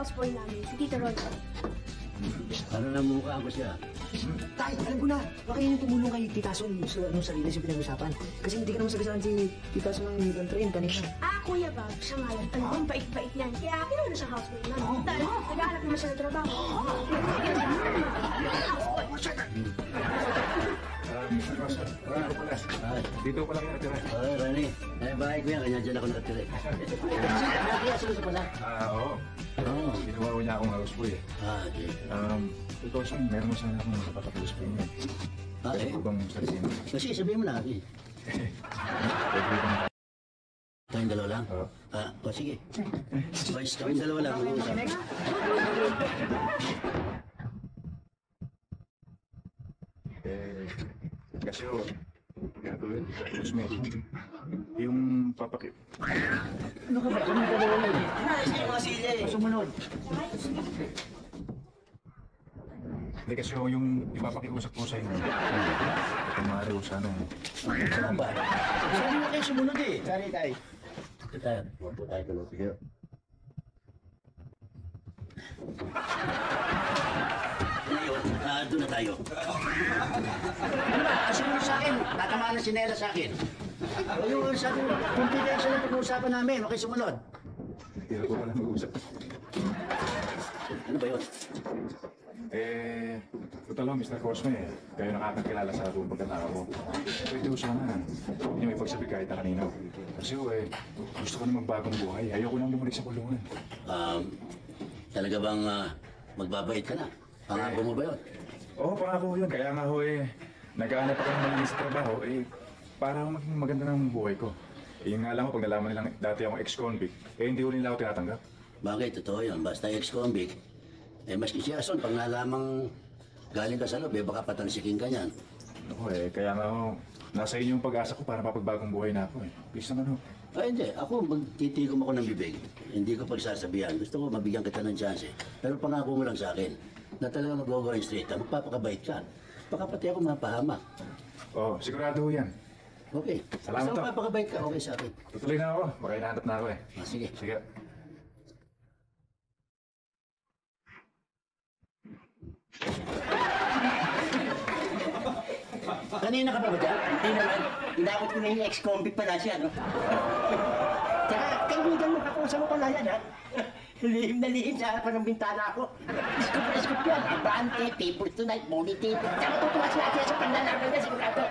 houseboy namin, si Tito Roldo. Ano na mukha ko siya? Tay, alam ko na. Baka yung tumulong kay Tita Son sa Salinas yung pinag-usapan. Kasi hindi ka naman sagasaan si Tita Son ng train kanina. Kuya Bob, siya nga lang. Ang bait-bait niyan. Kaya kinuha na siya houseboy namin. Dahil nag-aanap naman siya ng trabaho. Mr. Rosa, dito ko lang nakatira. Rani, bahay ko yan, kanya dyan ako nakatira. Kaya sila sa pala? Oo. Ginawa ko niya akong houseboy eh. Okay. Ito siya, meron mo sana akong napapatulos po niya. Okay. Pwede bang sabihin mo? Kasi sabihin mo na, eh. Pwede bang Tayong dalawa lang? Oo. Sige. Boys, kami dalawa lang. Kasi o, gagawin, yung papakip. Ano ka ba? Kami dalawa lang eh. Nais kayo mga sila eh. Sumunod. Hindi kasi o, yung ipapakiusap ko sa inyo. Ito maaari ko sana eh. Saan ba? Saan na kayo sumunod eh? Sari tayo. Ito tayo. Huwag po tayo tulog. Sige. Ngayon, doon na tayo. Ano ba? Sumunod sa akin. Tatamaan na sinela sa akin. Yung sabi mo, confidential na pag-uusapan namin. Okay, sumunod. Hindi na po pala mag-uusap. Ano ba yun? Total lang, Mr. Cosme, kayo nakakakilala sa buong pagkatao ko. Pwede ko sana, hindi may pagsabi kahit na kanina. Kasi gusto ko na magbagong buhay. Ayoko nang lumalik sa kulungan. Talaga bang magbabait ka na? Pangako mo ba yun? Oo, pangako ko yun. Kaya nga nag-aanap ako ng malinis sa trabaho, para maging maganda ng buhay ko. Yun nga lang pag nalaman nilang dati akong ex-convict, hindi ko nila ako tinatanggap. Bakit? Totoo yun. Basta ex-convict. Maski si Ason, pag nalamang galing ka sa loob, baka patansikin ka niyan. Ako kaya nga nasa inyo yung pag-asa ko para mapagbagong buhay na ako Please naman Hindi. Ako, magtitikom ako ng bibig. Hindi ko pagsasabihan. Gusto ko mabigyan kita ng chance. Pero pangako mo lang sa akin na talaga mag-going straight ka. Magpapakabait ka. Baka pati ako mapahamak. Sigurado yan. Okay. Salamat basta magpapakabait ka. Okay sa akin. Tutuloy na ako. Baka hinahanap na ako Sige. Sige. Kanina ka pa ba dyan? Hindi naman. Inakot ko na yung ex-convict pala siya, no? Tsaka, kaibigan mo kakusap mo pala yan, ha? Lihim na lihim sa harapan ng bintana ako. Scoop yan. Abante, people tonight, money table. Tsaka tutuwa sila sa panlalaman niya, sigurado.